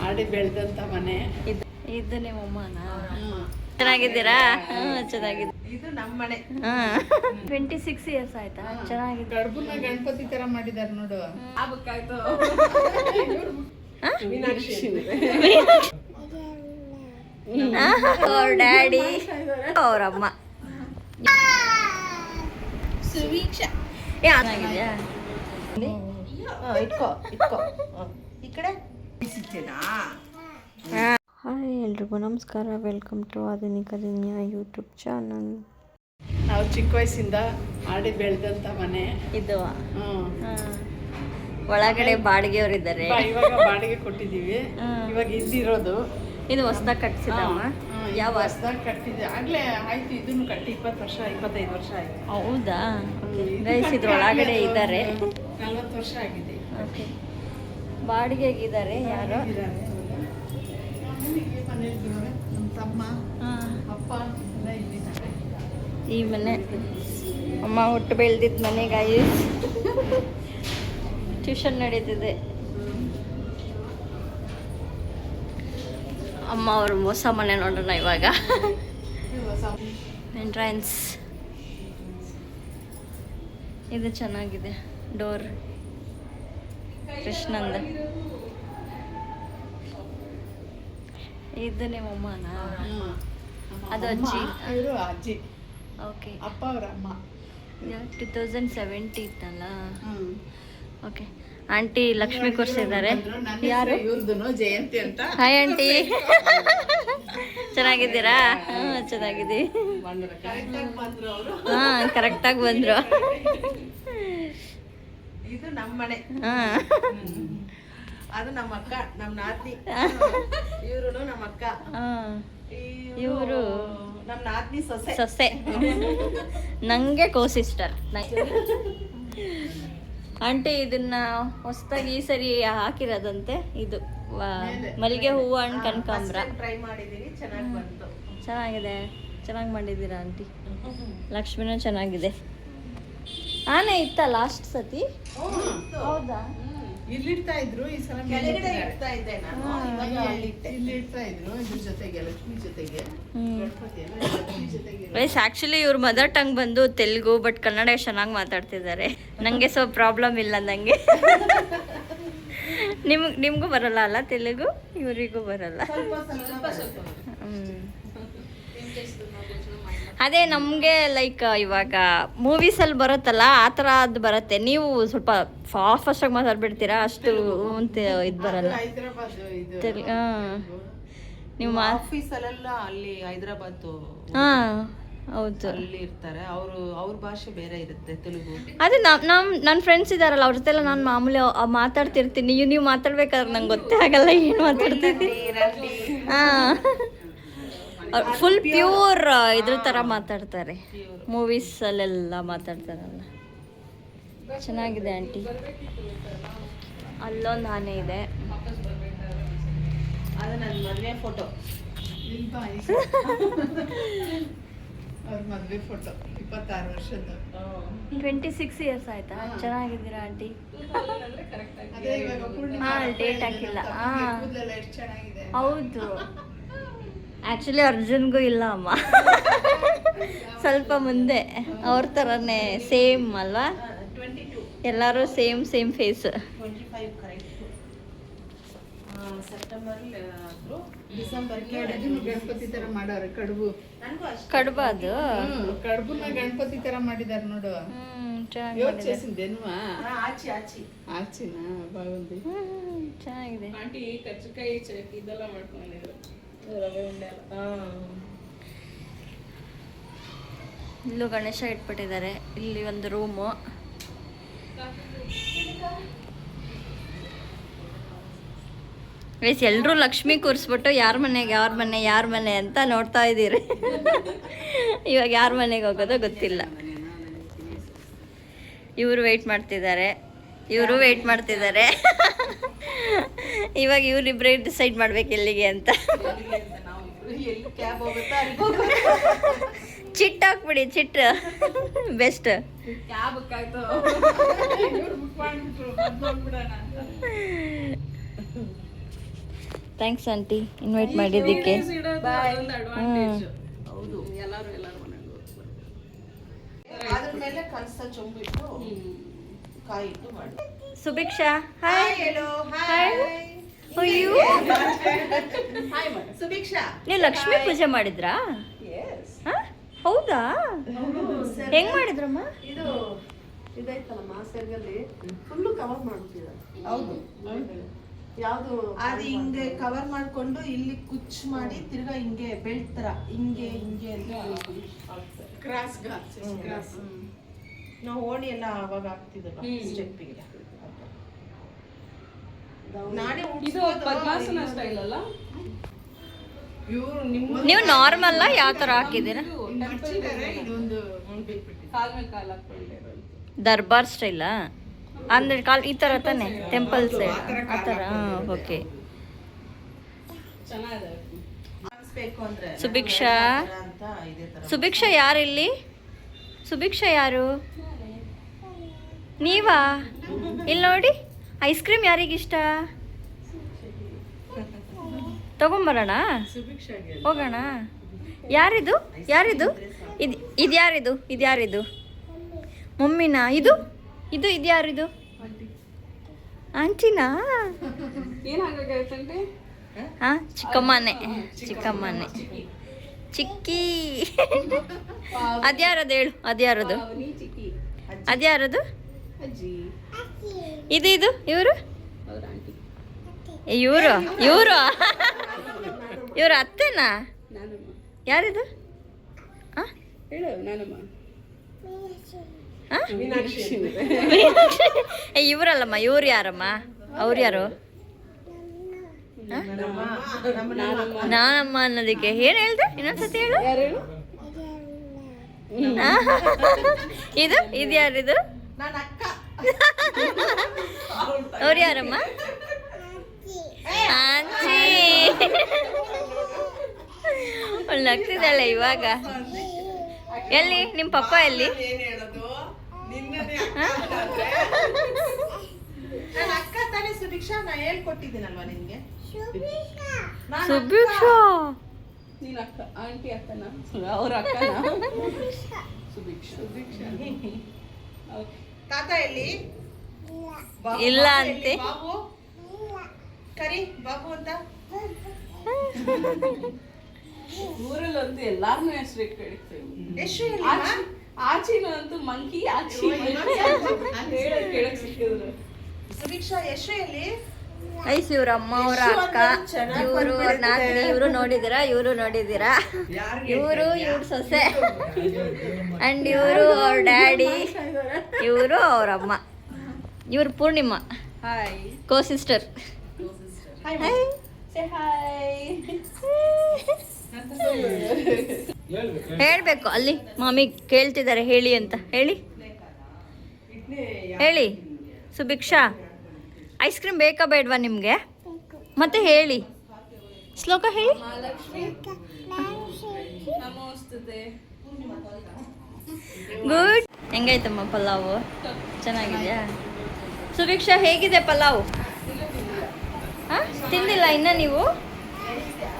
ಆಡಿ ಬೆಳೆದಂತ ಮನೆ ಇದು ನಿಮ್ಮಮ್ಮನ. ಚೆನ್ನಾಗಿದ್ದೀರಾ? ಚೆನ್ನಾಗಿದೆ. ಇದು ನಮ್ಮ ಮನೆ. 26 years ಆಯ್ತಾ? ಚೆನ್ನಾಗಿದೆ. ಗಡ್ಬುನ ಗಣಪತಿ ತರ ಮಾಡಿದಾರೆ ನೋಡು. ಅವ್ರ ಡ್ಯಾಡಿ, ಅವ್ರಮ್ಮ. ಸುವೀಕ್ಷಾ ಚೆನ್ನಾಗಿದ್ಯಾ? ಇಟ್ಕೋ ಈ ಕಡೆ. ಹಾಯ್ ಎಲ್ರಿಗೂ ನಮಸ್ಕಾರ. ವೆಲ್ಕಮ್ ಟು ಆಧುನಿಕ ದುನಿಯಾ ಯೂಟ್ಯೂಬ್ ಚಾನಲ್. ನಾವು ಚಿಕ್ಕ ವಯಸ್ಸಿಂದ ಆಡಿ ಬೆಳೆದಂತ ಮನೆ ಇದು. ಒಳಗಡೆ ಬಾಡಿಗೆಯವರಿದ್ದಾರೆ. ಇವಾಗ ಬಾಡಿಗೆ ಕೊಟ್ಟಿದ್ದೀವಿ. ಇವಾಗ ಇದ್ದಿರೋದು ಇದು ಹೊಸದಾಗಿ ಕಟ್ಸಿದಮ್ಮ. ಯಾವ ಹೊಸದಾಗಿ ಕಟ್ಟಿದೆ ಆಗ್ಲೇ ಆಯ್ತು. ಇದನ್ನು ಕಟ್ಟಿ 20 ವರ್ಷ 25 ವರ್ಷ ಆಯ್ತು. ಹೌದಾ? ಗೈಸ್ ಇದ್ರ ಒಳಗಡೆ ಇದ್ದಾರೆ. 40 ವರ್ಷ ಆಗಿದೆ. ಓಕೆ, ಬಾಡಿಗೆಗಿದ್ದಾರೆ ಯಾರು? ನಮ್ಮ ತಮ್ಮ ಅಪ್ಪ ಎಲ್ಲ ಇಲ್ಲಿದ್ದಾರೆ. ಈ ಮನೆ ಅಮ್ಮ ಹುಟ್ಟು ಬೆಳೆದಿದ್ದ ಮನೆ ಗೈಸ್. ಟ್ಯೂಷನ್ ನಡೀತಿದೆ. ಅಮ್ಮ ಅವರು ಹೊಸ ಮನೆ ನೋಡೋಣ ಇವಾಗ. ಎಂಟ್ರೆನ್ಸ್ ಇದು ಚೆನ್ನಾಗಿದೆ. ಡೋರ್ ಕೃಷ್ಣಂದ. ಇದು ನಿಮ್ಮಮ್ಮನ? ಅದು ಅಜ್ಜಿ. ಇವರು ಅಜ್ಜಿ. ಓಕೆ. ಅಪ್ಪ ಅವರ ಅಮ್ಮ. 2070 ಇತ್ತಲ್ಲ. ಓಕೆ. ಆಂಟಿ ಲಕ್ಷ್ಮಿ ಕೂರಿಸಿದ್ದಾರೆ. ಯಾರು? ಇವ್ರದ್ದು ಜಯಂತಿ ಅಂತ. Hi aunty. ಚೆನ್ನಾಗಿದ್ದೀರಾ? ಚೆನ್ನಾಗಿದ್ದೀವಿ. ಕರೆಕ್ಟಾಗಿ ಬಂದ್ರು. ಇದು ನಮ್ಮ ಮನೆ. ಅದು ನಮ್ಮ ಅಕ್ಕ, ನಮ್ಮ ನಾದ್ನಿ. ಇವರು ನಮ್ಮ ಅಕ್ಕ. ಇವರು ನಮ್ಮ ನಾದ್ನಿ ಸೊಸೆ. ನಂಗೆ ಕೋ ಸಿಸ್ಟರ್. ಆಂಟಿ ಇದನ್ನ ಹೊಸದಾಗಿ ಈ ಸರಿ ಹಾಕಿರೋದಂತೆ. ಇದು ಮಲ್ಲಿಗೆ ಹೂವು ಅಂಡ್ ಕನಕಾಂಬ್ರ. ಟ್ರೈ ಮಾಡಿದೀನಿ, ಚೆನ್ನಾಗಿ ಬಂತು. ಚೆನ್ನಾಗಿದೆ. ಚೆನ್ನಾಗಿ ಮಾಡಿದ್ದೀರಾ ಆಂಟಿ. ಲಕ್ಷ್ಮಿನೂ ಚೆನ್ನಾಗಿದೆ. ಆನೆ ಇತ್ತ ಲಾಸ್ಟ್ ಸತಿ? ಹೌದಾ? ಇಲ್ಲಿಡ್ತಾ ಇದ್ರು. ಈ ಸಲ ಕೆಳಗಡೆ ಇಡ್ತಾ ಇದ್ದೆ ನಾನು. ಇಲ್ಲಿ ಇಡ್ತಾ ಇದ್ರು. ಇದ್ರ ಜೊತೆಗೆ ಲಕ್ಷ್ಮಿ ಜೊತೆಗೆ ಗಣಪತಿ ಎಲ್ಲ ಲಕ್ಷ್ಮಿ ಜೊತೆಗೆ. ವೈಸ್ ಆಕ್ಚುಲಿ ಇವ್ರ ಮದರ್ ಟಂಗ್ ಬಂದು ತೆಲುಗು, ಬಟ್ ಕನ್ನಡ ಚೆನ್ನಾಗಿ ಮಾತಾಡ್ತಿದ್ದಾರೆ. ನನಗೆ ಸೊ ಪ್ರಾಬ್ಲಮ್ ಇಲ್ಲ ನನಗೆ. ನಿಮಗೂ ಬರಲ್ಲ ಅಲ್ಲ ತೆಲುಗು? ಇವರಿಗೂ ಬರಲ್ಲ. ಅದೇ ನಮಗೆ ಲೈಕ್ ಇವಾಗ ಮೂವೀಸಲ್ಲಿ ಬರುತ್ತಲ್ಲ ಆ ಥರ ಅದು ಬರುತ್ತೆ. ನೀವು ಸ್ವಲ್ಪ ಫಾಸ್ಟಾಗಿ ಮಾತಾಡ್ಬಿಡ್ತೀರಾ, ಅಷ್ಟು ಇದು ಬರಲ್ಲ. ನೀವು ಆಫೀಸಲ್ಲೆಲ್ಲ ಅಲ್ಲಿ ಹೈದರಾಬಾದ್. ಹೌದು, ಅಲ್ಲಿ ಇರ್ತಾರೆ ಅವರು. ಅವ್ರ ಭಾಷೆ ಬೇರೆ ಇರುತ್ತೆ, ತೆಲುಗು. ಅದೇ ನನ್ನ ಫ್ರೆಂಡ್ಸ್ ಇದಾರಲ್ಲ ಅವ್ರ ಜೊತೆ ಎಲ್ಲ ನಾನು ಮಾಮೂಲಿ ಮಾತಾಡ್ತಿರ್ತೀನಿ. ನೀವು ಮಾತಾಡ್ಬೇಕಾದ್ರೆ ನಂಗೆ ಗೊತ್ತೇ ಆಗಲ್ಲ ಏನು ಮಾತಾಡ್ತೀನಿ. ಫುಲ್ ಪ್ಯೂರ್ ಇದ್ರ ಥರ ಮಾತಾಡ್ತಾರೆ. ಮೂವೀಸಲ್ಲೆಲ್ಲ ಮಾತಾಡ್ತಾರಲ್ಲ. ಚೆನ್ನಾಗಿದೆ ಆಂಟಿ. ಅಲ್ಲೊಂದು ಆನೆ ಇದೆ. ಅದು ನನ್ನ ಮದುವೆ ಫೋಟೋ. ಅವ್ರ ಮದುವೆ ಫೋಟೋ 26 ವರ್ಷದ. 26 years ಆಯ್ತಾ? ಚೆನ್ನಾಗಿದ್ದೀರಾ ಆಂಟಿ? ಡೇಟ್ ಹಾಕಿಲ್ಲ. ಹೌದು, ಆ್ಯಕ್ಚುಲಿ ಅರ್ಜುನ್ಗೂ ಇಲ್ಲ ಅಮ್ಮ. ಸ್ವಲ್ಪ ಮುಂದೆ ಅವ್ರ ಥರನೇ ಸೇಮ್ ಅಲ್ವಾ? ಎಲ್ಲರೂ ಸೇಮ್ ಫೇಸ್. ಡಿಸೆಂಬರ್ ಗಣಪತಿ ತರ ಮಾಡೋರು. ಕಡುಬು ಅದು. ಕಡುಬುನ ಗಣಪತಿ ತರ ಮಾಡಿದಾರೆ ನೋಡು. ಯೋಚಿಸಿದ್ದೇನು? ಆಚಿನಾ ಬಾಗುಂದಿ. ಚೆನ್ನಾಗಿದೆ. ಆಂಟಿ ಕಚ್ಚಕಾಯಿ ಇದೆಲ್ಲ ಮಾಡ್ಕೊಂಡಿದ್ರು. ಇಲ್ಲೂ ಗಣೇಶ ಇಟ್ಬಿಟ್ಟಿದ್ದಾರೆ. ಇಲ್ಲಿ ಒಂದು ರೂಮು. ವೈಸ್ ಎಲ್ಲರೂ ಲಕ್ಷ್ಮಿ ಕೂರಿಸ್ಬಿಟ್ಟು ಯಾರ ಮನೆ ಅಂತ ನೋಡ್ತಾ ಇದ್ದೀರಿ. ಇವಾಗ ಯಾರ ಮನೆಗೆ ಹೋಗೋದೋ ಗೊತ್ತಿಲ್ಲ. ಇವರು ವೆಯ್ಟ್ ಮಾಡ್ತಿದ್ದಾರೆ, ಇವರು ವೆಯ್ಟ್ ಮಾಡ್ತಿದ್ದಾರೆ. ಇವಾಗ ಇವರಿಬ್ಬರೇ ಡಿಸೈಡ್ ಮಾಡ್ಬೇಕು ಎಲ್ಲಿಗೆ ಅಂತ. ಚಿಟ್ ಹಾಕ್ಬಿಡಿ, chit best. Thanks aunty invite ಮಾಡಿದ್ದಕ್ಕೆ. ಹೌದು ಅದ್ರ ಮೇಲೆ ಕಲಸ ಚೊಂಬಿಟ್ಟು ಕಾಯಿ ಇಟ್ಟು ಮಾಡಿ. ಸುಭಿಕ್ಷಾ ಹಾಯ್. ಹೇಳು ಹಾಯ್. ಅಯ್ಯೋ ಹಾಯ್ ಮಾಡು ಸುಭಿಕ್ಷಾ. ನೀವು ಲಕ್ಷ್ಮೀ ಪೂಜೆ ಮಾಡಿದ್ರಾ? ಹಾ? ಹೌದಾ? ಹೆಂಗ್ ಮಾಡಿದ್ರಮ್ಮ? ಇದು ಇದೈತಲ್ಲಮ್ಮ ಸೆರ್ಗಲ್ಲಿ ಫುಲ್ಲು ಕವರ್ ಮಾಡ್ತೀರ. ಹೌದು ಯಾವುದು ಅದು ಹಿಂಗೆ ಕವರ್ ಮಾಡ್ಕೊಂಡು ಇಲ್ಲಿ ಕುಚ್ ಮಾಡಿ ತಿರ್ಗಾ ಹಿಂಗೆ ಬೆಲ್ಟ್ ತರ ಹಿಂಗೆ ಹಿಂಗೆ ಅಂತ ಕ್ರಾಸ್ ಕ್ರಾಸ್. ನಾವು ಓಣಿ ಎಲ್ಲ ಅವಾಗ ಆಗ್ತಿದ್ದಲ್ಲ ಸ್ಟೆಪ್ಪಿಗೆ. ನಾನೇ ಇದು ಪದ್ಮಾಸನ ಸ್ಟೈಲ್ ಅಲ್ಲ? ಇವ್ರು ನಿಮ್ಮ ನೀವು ನಾರ್ಮಲ್ ಯಾವ ತರ ಹಾಕಿದ್ದೀರಾ? ಇದೊಂದು ಕಾಲ್ ಮೇಲೆ ಕಾಲ್ ಹಾಕೊಂಡಿರೋ ದರ್ಬಾರ್ ಸ್ಟೈಲಾ? ಅಂದ್ರೆ ಕಾಲ್ ಈ ತರ ತಾನೆ ಟೆಂಪಲ್ ಸೈಡ್ ಆ ಥರ? ಓಕೆ. ಚೆನ್ನಾಗಿದೆ. ಮಾಡಿಸ್ಬೇಕು ಅಂದ್ರೆ ಸುಭಿಕ್ಷಾ ಅಂತ ಇದೇ ತರ. ಸುಭಿಕ್ಷಾ ಯಾರು ಇಲ್ಲಿ? ಸುಭಿಕ್ಷಾ ಯಾರು? ನೀವಾ? ಇಲ್ಲಿ ನೋಡಿ, ಐಸ್ ಕ್ರೀಮ್ ಯಾರಿಗಿಷ್ಟ? ತಗೊಂಬರೋಣ, ಹೋಗೋಣ. ಯಾರಿದು? ಯಾರಿದು? ಇದು ಯಾರಿದು? ಇದು ಯಾರಿದು? ಮಮ್ಮಿನಾ? ಇದು ಇದು ಇದು ಯಾರಿದು? ಆಂಟಿನಾ? ಏನಾಗಬೇಕಂತೆ? ಹಾ, ಚಿಕ್ಕಮ್ಮನೇ. ಚಿಕ್ಕಮ್ಮನೇ ಚಿಕ್ಕಿ. ಅದ್ಯಾರದು ಹೇಳು? ಅದ್ಯಾರದು? ಚಿಕ್ಕಿ ಅದ್ಯಾರದು? ಅಜ್ಜಿ ಇದು ಇದು ಇವರು? ಅವ್ರ ಆಂಟಿ. ಇವರು ಇವರು ಇವ್ರ ಅತ್ತೆನಾ? ನಾನಮ್ಮ. ಯಾರಿದು? ಹೇಳು ನಾನಮ್ಮ. ಆ? ಮೀನಾಕ್ಷಿ ಇವರಲ್ಲಮ್ಮ, ಇವ್ರು ಯಾರಮ್ಮ? ಅವ್ರು ಯಾರು? ನಾನಮ್ಮ ಅನ್ನೋದಕ್ಕೆ ಏನು ಹೇಳ್ದೆ? ಇನ್ನೊಂದ್ಸತಿ ಹೇಳು. ಯಾರು ಹೇಳು? ಇದು ಇದು ಯಾರಿದು? ನನ್ನ ಅಕ್ಕ. ಅವ್ರು ಯಾರಮ್ಮ? ಆಂಟಿ. ಅವಳು ನಗ್ತಿದ್ದಾಳೆ ಇವಾಗ. ಎಲ್ಲಿ ನಿಮ್ಮ ಪಪ್ಪ ಎಲ್ಲಿ? ಏನ್ ಹೇಳೋದು? ನಿನ್ನನ್ನೇ ಅಕ್ಕ ಅಂದ್ರೆ. ನನ್ನ ಅಕ್ಕ ತಾನೇ ಸುಭಿಕ್ಷಾ. ನಾ ಹೇಳ್ಕೊಟ್ಟಿದ್ದೀನಲ್ವಾ ನಿನ್ಗೆ? ನಾನ್ ಅಕ್ಕ. ಸುಭಿಕ್ಷಾ ನೀನ್ ಅಕ್ಕ, ಆಂಟಿ ಅಕ್ಕನ, ಅವ್ರ ಅಕ್ಕನ. ಸುಭಿಕ್ಷಾ. ಓಕೆ. ತಾತ ಎಲ್ಲಿ? ಬಾಬು, ಇಲ್ಲ ಬಾಬು ಅಂತೆ. ಎಲ್ಲಿ? ಬಾಬು ಕರಿ ಬಾಬು ಅಂತ. ಊರಲ್ಲಂತೂ ಎಲ್ಲಾರನ್ನೂ ಹೆಸರು ಇಟ್ಕೊಂಡಿರ್ತೇವೆ. ಎಷ್ಟು ಹೇಳಿಲ್ಲ? ಆಚಿನ ಅಂತೂ ಮಂಕಿ ಆಚಿ ಹೇಳಕ್ ಕೇಳಕ್ ಸಿಕ್ಕಿದ್ರು. ಸುಭಿಕ್ಷಾ ಯಶು ಎಲ್ಲಿ? ಐಸ್ ಇವ್ರ ಅಮ್ಮ ಅವರ ಅಕ್ಕ, ಇವರು ಅವ್ರ ನಾದಿನಿ. ಇವರು ನೋಡಿದಿರಾ? ಇವರು ನೋಡಿದಿರಾ? ಇವರು ಇವ್ರ ಸೊಸೆ ಅಂಡ್ ಇವರು ಅವ್ರ ಡ್ಯಾಡಿ, ಇವರು ಅವ್ರ ಅಮ್ಮ. ಇವ್ರು ಪೂರ್ಣಿಮಾ, ಹಾಯ್. ಕೋ ಸಿಸ್ಟರ್. Say hi. ಹೇಳ್ಬೇಕು ಅಲ್ಲಿ ಮಾಮಿ ಕೇಳ್ತಿದ್ದಾರೆ ಹೇಳಿ ಅಂತ. ಹೇಳಿ ಹೇಳಿ ಸುಭಿಕ್ಷಾ, ಐಸ್ ಕ್ರೀಮ್ ಬೇಕಾ ಬೇಡವಾ ನಿಮಗೆ? ಮತ್ತೆ ಹೇಳಿ, ಶ್ಲೋಕ ಹೇಳಿ. ಮಹಾಲಕ್ಷ್ಮಿ ನಮೋಸ್ತುತೆ. ಗುಡ್. ಹೆಂಗೈತಮ್ಮ ಪಲಾವು? ಚೆನ್ನಾಗಿದೆಯಾ? ಸುಭಿಕ್ಷಾ ಹೇಗಿದೆ ಪಲಾವು? ಹಾಂ, ತಿಂದಿಲ್ಲ ಇನ್ನ ನೀವು?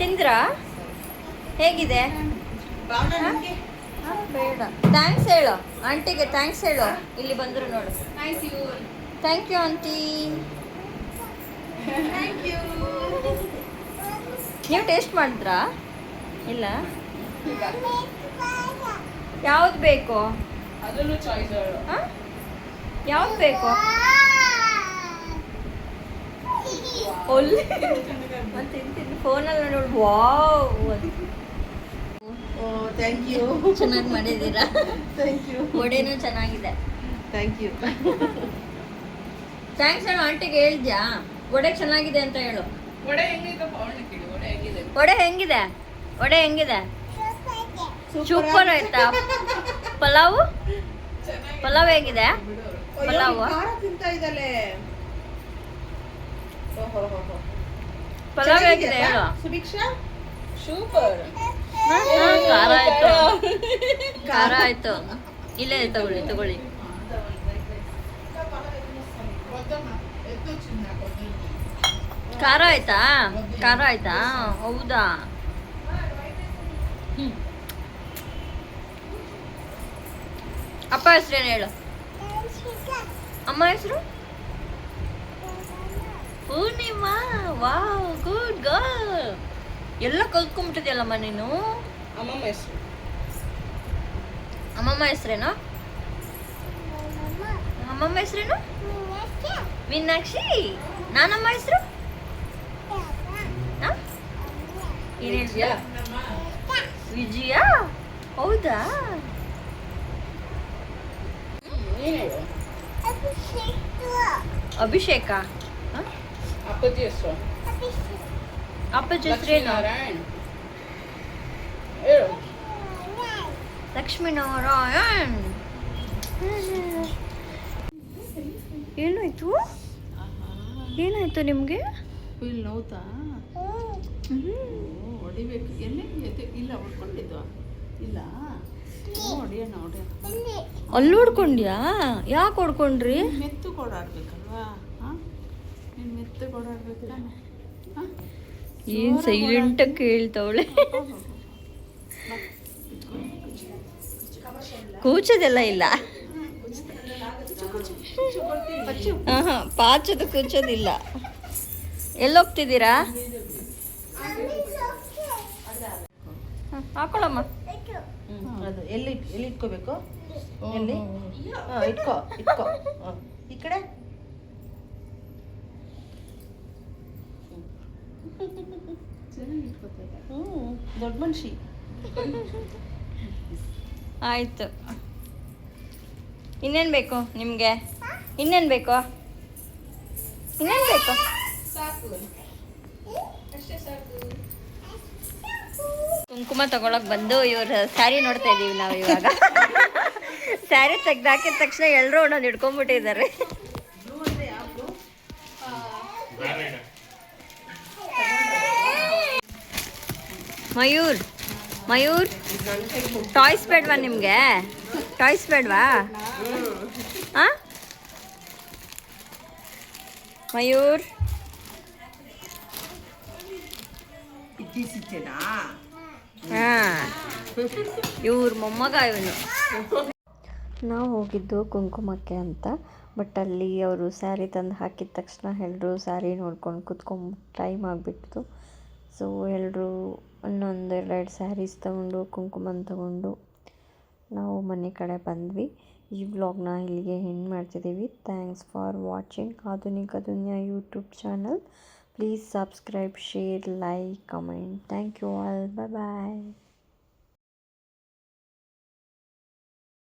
ತಿಂದ್ರಾ? ಹೇಗಿದೆ? ಬೇಡ. ಥ್ಯಾಂಕ್ಸ್ ಹೇಳು ಆಂಟಿಗೆ, ಥ್ಯಾಂಕ್ಸ್ ಹೇಳು. ಇಲ್ಲಿ ಬಂದರು ನೋಡು. Thank you aunty. ನೀವು ಟೇಸ್ಟ್ ಮಾಡಿದ್ರಾ? ಇಲ್ಲ. ಯಾವ್ದು ಬೇಕು? ಅದನ್ನು ಚಾಯ್ಸ್ ಹೇಳು. ಹಾಂ, ಯಾವ್ದು ಬೇಕು? ಒಳ್ಳೆ ಮತ್ತೆ ಫೋನಲ್ಲಿ ನೋಡಿ. Wow, oh thank you. ಚೆನ್ನಾಗಿ ಮಾಡಿದ್ದೀರಾ. Thank you. ವಡೆನೂ ಚೆನ್ನಾಗಿದೆ. Thank you. ಥ್ಯಾಂಕ್ಸ್ ಹೇಳು ಆಂಟಿಗೆ. ಹೇಳ್ದ್ಯಾ ವಡೆ ಚೆನ್ನಾಗಿದೆ ಅಂತ ಹೇಳು. ವಡೆ ಹೆಂಗಿದೆ? ಪವನ್ ಕೇಳಿ ವಡೆ ಹೆಂಗಿದೆ? ವಡೆ ಹೆಂಗಿದೆ? ವಡೆ ಹೆಂಗಿದೆ? ಸೂಪರ್ ಆಯ್ತಾ? ಪಲಾವು? ಪಲಾವ್ ಹೇಗಿದೆ? ಪಲಾವು ಖಾರ ತಿಂತಾ ಇದ್ದಾಳೆ. ಪಲಾವ್ ಹೇಗಿದೆ ಹೇಳು. ಸುಭಿಕ್ಷಾ ಸೂಪರ್. ಖಾರ ಆಯ್ತು, ಖಾರ ಆಯ್ತು. ಇಲ್ಲೇ ತಗೊಳ್ಳಿ ತಗೊಳ್ಳಿ. ಖಾರ ಆಯ್ತಾ? ಖಾರ ಆಯ್ತಾ? ಹೌದಾ? ಅಪ್ಪ ಹೆಸ್ರೇನು ಹೇಳು? ಅಮ್ಮ ಹೆಸರು? ಪೂರ್ಣಿಮಾ. Wow, good girl. ಎಲ್ಲ ಕಲ್ತ್ಕೊಂಡ್ಬಿಟ್ಟಿದ್ಯಲ್ಲಮ್ಮ ನೀನು. ಅಮ್ಮಮ್ಮ ಹೆಸರು ಅಮ್ಮಮ್ಮ ಹೆಸ್ರೇನು? ಅಮ್ಮಮ್ಮ ಹೆಸ್ರೇನು? ಮೀನಾಕ್ಷಿ. ನಾನಮ್ಮ ಹೆಸರು? ವಿಜಯ. ವಿಜಯ. ಹೌದಾ? ಅಭಿಷೇಕ. ಅಪ್ಪಾಜಿ ಹೆಸರು ಅಪ್ಪಾಜಿ ಹೆಸರೇನು? ನಾರಾಯಣ್. ಹೇಳು. ಲಕ್ಷ್ಮೀನಾರಾಯಣ್. ಏನಾಯ್ತು? ಏನಾಯ್ತು ನಿಮಗೆ? ಇಲ್ಲಿ ನೋವ್ತಾ? ಹೊಡಿಬೇಕು. ಎಲ್ಲಿ ಇಲ್ಲ ಹೊಡ್ಕೊಂಡಿದ್ದು ಇಲ್ಲ. ಹೊಡಿಯೋಣ ಅಲ್ಲಿ ಹೊಡ್ಕೊಂಡ್ಯಾ? ಯಾಕೆ ಹೊಡ್ಕೊಂಡ್ರಿ? ಮೆತ್ತು ಓಡಾಡ್ಬೇಕಲ್ವಾ? ನೀನು ಮೆತ್ತು ಓಡಾಡ್ಬೇಕು ತಾನೆ. ಏನ್ ಸೈಲೆಂಟಾಗಿ ಕೇಳ್ತವಳೆ. ಕೂಚೋದೆಲ್ಲ ಇಲ್ಲ. ಪಾಚೋದು ಕೂಚೋದಿಲ್ಲ. ಎಲ್ಲೋಗ್ತಿದ್ದೀರಾ? ಹಾಕೊಳಮ್ಮ. ಅದು ಎಲ್ಲಿ ಇಟ್ಕೋಬೇಕು? ಎಲ್ಲಿ? ಇಟ್ಕೋ ಇಟ್ಕೋ. ಈ ಕಡೆ ದೊಡ್ಡ ಮನುಷ್ಯ. ಆಯ್ತು. ಇನ್ನೇನು ಬೇಕು ನಿಮಗೆ? ಇನ್ನೇನು ಬೇಕು? ಇನ್ನೇನು ಬೇಕು? ಕುಂಕುಮ ತಗೊಳಕ್ ಬಂದು ಇವ್ರ ಸ್ಯಾರಿ ನೋಡ್ತಾ ಇದೀವಿ ನಾವು ಇವಾಗ. ಸ್ಯಾರಿ ತೆಗ್ದಾಕಿದ ತಕ್ಷಣ ಎಲ್ಲರೂ ಒಂದೊಂದು ಹಿಡ್ಕೊಂಡ್ಬಿಟ್ಟಿದ್ದಾರೆ. ಮಯೂರ್, ಮಯೂರ್, ಟಾಯ್ಸ್ ಬೇಡವಾ ನಿಮಗೆ? ಟಾಯ್ಸ್ ಬೇಡವಾ? ಹಾಂ ಮಯೂರ್? ಹಾಂ, ಇವ್ರ ಮೊಮ್ಮಗ ಇವನು. ನಾವು ಹೋಗಿದ್ದು ಕುಂಕುಮಕ್ಕೆ ಅಂತ. ಬಟ್ ಅಲ್ಲಿ ಅವರು ಸ್ಯಾರಿ ತಂದು ಹಾಕಿದ ತಕ್ಷಣ ಎಲ್ಲರೂ ಸ್ಯಾರಿ ನೋಡ್ಕೊಂಡು ಕುತ್ಕೊಂಡು ಟೈಮ್ ಆಗಿಬಿಡ್ತು. ಸೊ ಎಲ್ಲರೂ ಒಂದೊಂದೆರಡು ಸ್ಯಾರೀಸ್ ತೊಗೊಂಡು ಕುಂಕುಮನ ತೊಗೊಂಡು ನಾವು ಮನೆ ಕಡೆ ಬಂದ್ವಿ. ಈ ವ್ಲಾಗ್ನ ಇಲ್ಲಿಗೆ ಎಂಡ್ ಮಾಡ್ತಿದ್ದೀವಿ. Thanks for watching Adhunika Duniya YouTube channel. Please subscribe, share, like, comment. Thank you all. Bye bye.